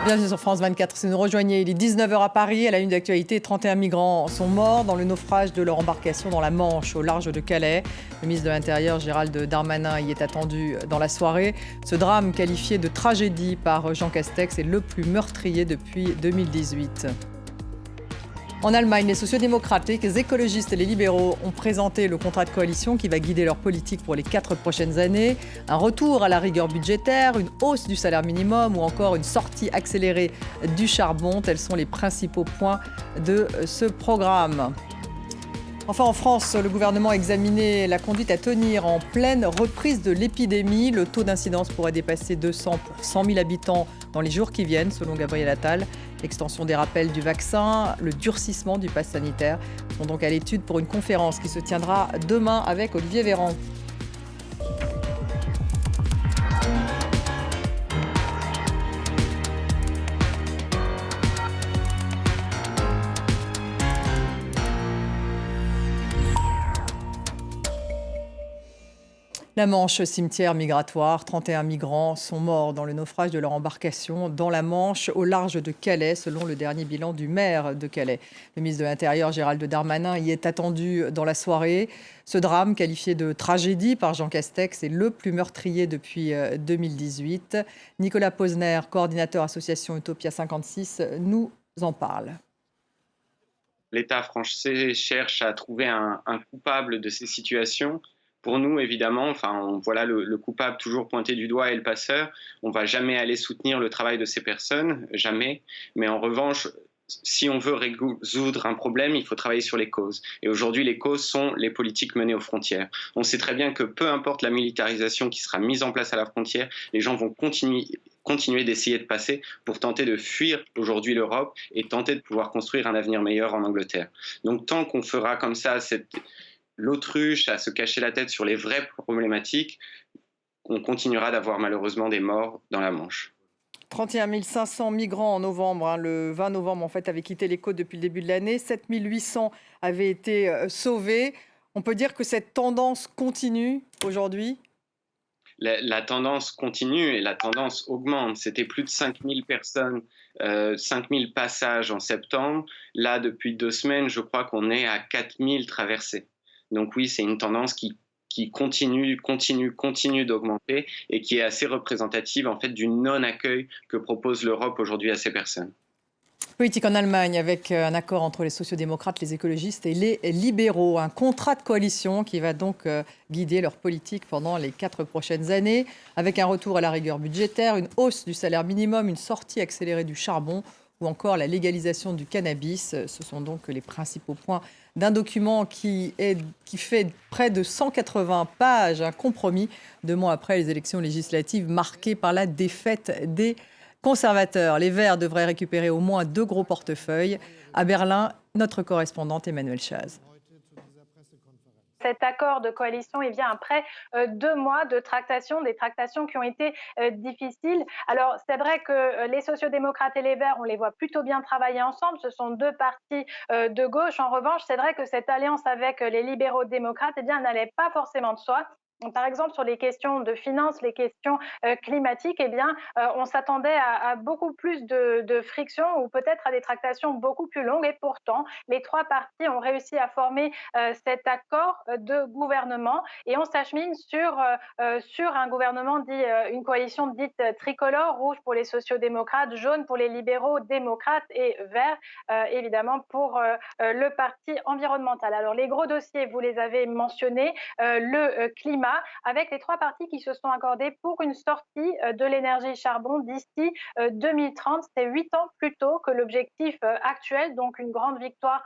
Bienvenue sur France 24. Si vous nous rejoignez, il est 19h à Paris. À la une d'actualité, 31 migrants sont morts dans le naufrage de leur embarcation dans la Manche, au large de Calais. Le ministre de l'Intérieur, Gérald Darmanin, y est attendu dans la soirée. Ce drame, qualifié de tragédie par Jean Castex, est le plus meurtrier depuis 2018. En Allemagne, les sociodémocrates, les écologistes et les libéraux ont présenté le contrat de coalition qui va guider leur politique pour les 4 prochaines années. Un retour à la rigueur budgétaire, une hausse du salaire minimum ou encore une sortie accélérée du charbon. Tels sont les principaux points de ce programme. Enfin, en France, le gouvernement a examiné la conduite à tenir en pleine reprise de l'épidémie. Le taux d'incidence pourrait dépasser 200 pour 100 000 habitants dans les jours qui viennent, selon Gabriel Attal. L'extension des rappels du vaccin, le durcissement du pass sanitaire sont donc à l'étude pour une conférence qui se tiendra demain avec Olivier Véran. La Manche, cimetière migratoire, 31 migrants sont morts dans le naufrage de leur embarcation dans la Manche, au large de Calais, selon le dernier bilan du maire de Calais. Le ministre de l'Intérieur, Gérald Darmanin, y est attendu dans la soirée. Ce drame, qualifié de tragédie par Jean Castex, est le plus meurtrier depuis 2018. Nicolas Posner, coordinateur association Utopia 56, nous en parle. L'État français cherche à trouver un coupable de ces situations. Pour nous, évidemment, voilà le coupable toujours pointé du doigt et le passeur. On ne va jamais aller soutenir le travail de ces personnes, jamais. Mais en revanche, si on veut résoudre un problème, il faut travailler sur les causes. Et aujourd'hui, les causes sont les politiques menées aux frontières. On sait très bien que peu importe la militarisation qui sera mise en place à la frontière, les gens vont continuer d'essayer de passer pour tenter de fuir aujourd'hui l'Europe et tenter de pouvoir construire un avenir meilleur en Angleterre. Donc tant qu'on fera comme ça l'autruche à se cacher la tête sur les vraies problématiques, on continuera d'avoir malheureusement des morts dans la Manche. 31 500 migrants en novembre. Le 20 novembre, en fait, avaient quitté les côtes depuis le début de l'année. 7 800 avaient été sauvés. On peut dire que cette tendance continue aujourd'hui ? La tendance continue et la tendance augmente. C'était plus de 5000 personnes, 5000 passages en septembre. Là, depuis 2 semaines, je crois qu'on est à 4000 traversées. Donc oui, c'est une tendance qui continue d'augmenter et qui est assez représentative en fait du non-accueil que propose l'Europe aujourd'hui à ces personnes. Politique en Allemagne avec un accord entre les sociodémocrates, les écologistes et les libéraux. Un contrat de coalition qui va donc guider leur politique pendant les 4 prochaines années, avec un retour à la rigueur budgétaire, une hausse du salaire minimum, une sortie accélérée du charbon ou encore la légalisation du cannabis. Ce sont donc les principaux points d'un document qui fait près de 180 pages, un compromis 2 mois après les élections législatives marquées par la défaite des conservateurs. Les Verts devraient récupérer au moins 2 gros portefeuilles. À Berlin, notre correspondante Emmanuelle Chaz. Cet accord de coalition vient après 2 mois de tractations, des tractations qui ont été difficiles. Alors, c'est vrai que les sociodémocrates et les Verts, on les voit plutôt bien travailler ensemble. Ce sont 2 partis de gauche. En revanche, c'est vrai que cette alliance avec les libéraux démocrates n'allait pas forcément de soi. Par exemple, sur les questions de finances, les questions climatiques, on s'attendait à beaucoup plus de frictions ou peut-être à des tractations beaucoup plus longues. Et pourtant, les 3 partis ont réussi à former cet accord de gouvernement et on s'achemine sur un gouvernement une coalition dite tricolore, rouge pour les sociodémocrates, jaune pour les libéraux démocrates et vert évidemment pour le parti environnemental. Alors les gros dossiers, vous les avez mentionnés, le climat, avec les 3 partis qui se sont accordés pour une sortie de l'énergie charbon d'ici 2030. C'est 8 ans plus tôt que l'objectif actuel, donc une grande victoire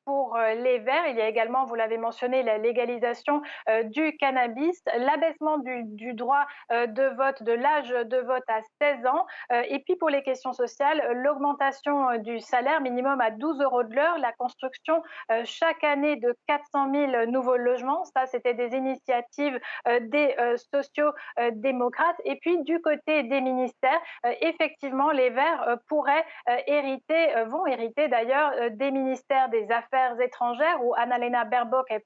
pour les Verts. Il y a également, vous l'avez mentionné, la légalisation du cannabis, l'abaissement du droit de vote, de l'âge de vote à 16 ans. Et puis pour les questions sociales, l'augmentation du salaire minimum à 12 € de l'heure, la construction chaque année de 400 000 nouveaux logements. Ça, c'était des initiatives des sociaux-démocrates. Et puis du côté des ministères, effectivement, les Verts vont hériter d'ailleurs des ministères des Affaires étrangères où Annalena Baerbock est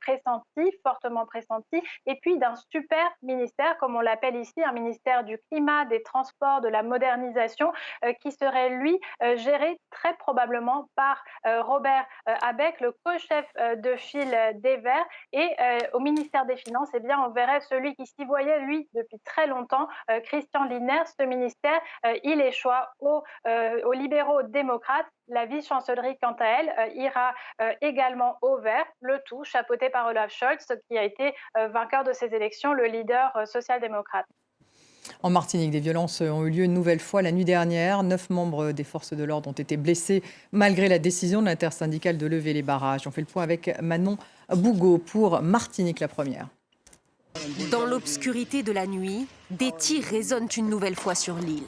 fortement pressentie, et puis d'un super ministère, comme on l'appelle ici, un ministère du climat, des transports, de la modernisation, qui serait lui géré très probablement par Robert Habeck, le co-chef de file des Verts. Et au ministère des Finances, eh bien, on verrait celui qui s'y voyait, lui, depuis très longtemps, Christian Lindner. Ce ministère, il échoua aux libéraux démocrates. La vice-chancellerie, quant à elle, ira également aux Verts, le tout chapeauté par Olaf Scholz, qui a été vainqueur de ces élections, le leader social-démocrate. En Martinique, des violences ont eu lieu une nouvelle fois la nuit dernière. 9 membres des forces de l'ordre ont été blessés malgré la décision de l'intersyndicale de lever les barrages. On fait le point avec Manon Bougot pour Martinique la première. Dans l'obscurité de la nuit, des tirs résonnent une nouvelle fois sur l'île.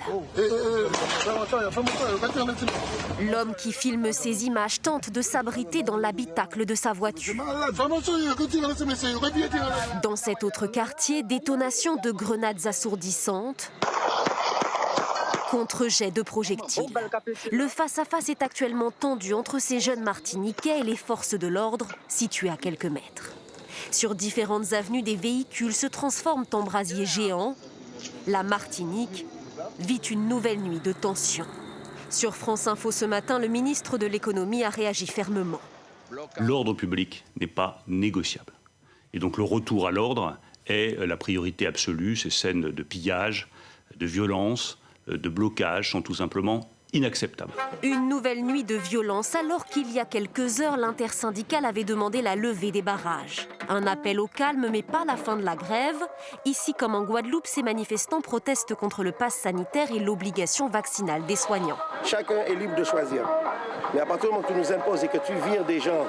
L'homme qui filme ces images tente de s'abriter dans l'habitacle de sa voiture. Dans cet autre quartier, détonation de grenades assourdissantes contre jet de projectiles. Le face-à-face est actuellement tendu entre ces jeunes Martiniquais et les forces de l'ordre situées à quelques mètres. Sur différentes avenues, des véhicules se transforment en brasiers géants. La Martinique vit une nouvelle nuit de tension. Sur France Info ce matin, le ministre de l'économie a réagi fermement. L'ordre public n'est pas négociable. Et donc le retour à l'ordre est la priorité absolue. Ces scènes de pillage, de violence, de blocage sont tout simplement inacceptables. Une nouvelle nuit de violence alors qu'il y a quelques heures, l'intersyndicale avait demandé la levée des barrages. Un appel au calme mais pas la fin de la grève. Ici comme en Guadeloupe, ces manifestants protestent contre le pass sanitaire et l'obligation vaccinale des soignants. Chacun est libre de choisir. Mais à partir du moment où tu nous imposes et que tu vires des gens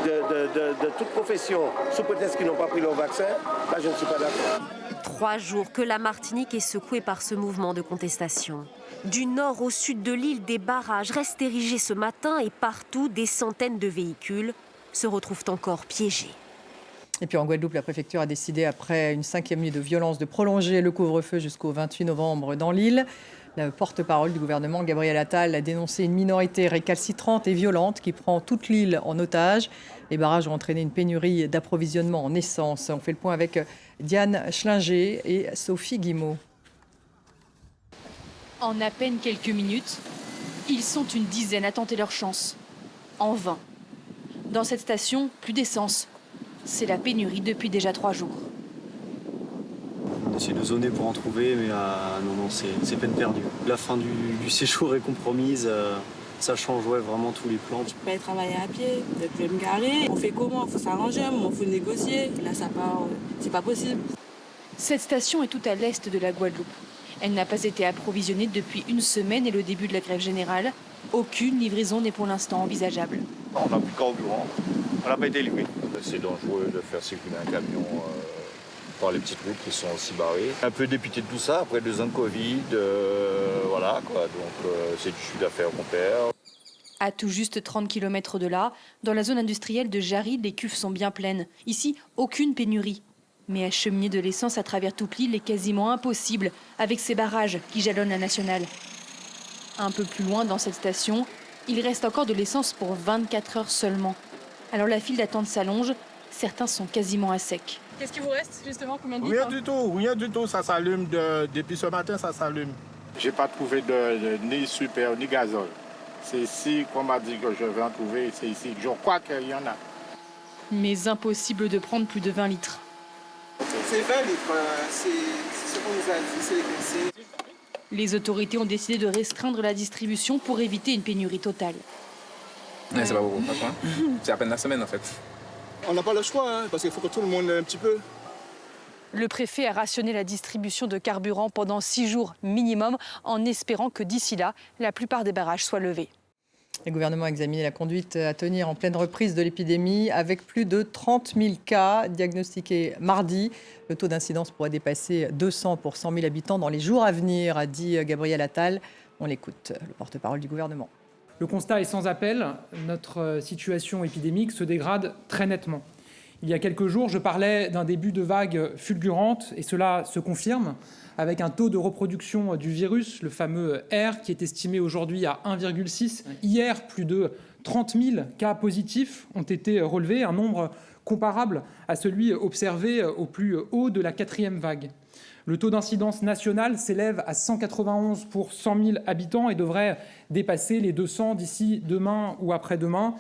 de toute profession sous prétexte qu'ils n'ont pas pris leur vaccin, là je ne suis pas d'accord. 3 jours que la Martinique est secouée par ce mouvement de contestation. Du nord au sud de l'île, des barrages restent érigés ce matin et partout, des centaines de véhicules se retrouvent encore piégés. Et puis en Guadeloupe, la préfecture a décidé, après une 5e nuit de violence, de prolonger le couvre-feu jusqu'au 28 novembre dans l'île. Le porte-parole du gouvernement, Gabriel Attal, a dénoncé une minorité récalcitrante et violente qui prend toute l'île en otage. Les barrages ont entraîné une pénurie d'approvisionnement en essence. On fait le point avec Diane Schlinger et Sophie Guimau. En à peine quelques minutes, ils sont une dizaine à tenter leur chance. En vain. Dans cette station, plus d'essence. C'est la pénurie depuis déjà 3 jours. On essaie de zoner pour en trouver, mais non, c'est peine perdue. La fin du séjour est compromise. Ça change vraiment tous les plans. Je peux pas travailler à pied, je peux me garer. On fait comment? Il faut s'arranger, il faut négocier. Là, ça part, c'est pas possible. Cette station est tout à l'est de la Guadeloupe. Elle n'a pas été approvisionnée depuis une semaine et le début de la grève générale. Aucune livraison n'est pour l'instant envisageable. On n'a plus de carburant, on n'a pas été livré. C'est dangereux de faire circuler un camion par les petites routes qui sont aussi barrées. Un peu dépité de tout ça, après 2 ans de Covid, voilà quoi. Donc c'est du chiffre d'affaires qu'on perd. À tout juste 30 km de là, dans la zone industrielle de Jarry, les cuves sont bien pleines. Ici, aucune pénurie. Mais acheminer de l'essence à travers toute l'île est quasiment impossible avec ces barrages qui jalonnent la nationale. Un peu plus loin dans cette station, il reste encore de l'essence pour 24 heures seulement. Alors la file d'attente s'allonge, certains sont quasiment à sec. Qu'est-ce qui vous reste justement? Combien de litres? Rien du tout, ça s'allume depuis ce matin, ça s'allume. J'ai pas trouvé ni super ni gazole. C'est ici qu'on m'a dit que je vais en trouver, c'est ici. Je crois qu'il y en a. Mais impossible de prendre plus de 20 litres. C'est 20 litres, c'est ce qu'on nous a dit, c'est les conseils. Les autorités ont décidé de restreindre la distribution pour éviter une pénurie totale. Ouais, c'est pas beaucoup, franchement. C'est à peine la semaine en fait. On n'a pas le choix, parce qu'il faut que tout le monde ait un petit peu. Le préfet a rationné la distribution de carburant pendant 6 jours minimum, en espérant que d'ici là, la plupart des barrages soient levés. Le gouvernement a examiné la conduite à tenir en pleine reprise de l'épidémie avec plus de 30 000 cas diagnostiqués mardi. Le taux d'incidence pourrait dépasser 200 pour 100 000 habitants dans les jours à venir, a dit Gabriel Attal. On l'écoute, le porte-parole du gouvernement. Le constat est sans appel. Notre situation épidémique se dégrade très nettement. Il y a quelques jours, je parlais d'un début de vague fulgurante et cela se confirme avec un taux de reproduction du virus, le fameux R, qui est estimé aujourd'hui à 1,6. Hier, plus de 30 000 cas positifs ont été relevés, un nombre comparable à celui observé au plus haut de la 4e vague. Le taux d'incidence nationale s'élève à 191 pour 100 000 habitants et devrait dépasser les 200 d'ici demain ou après-demain.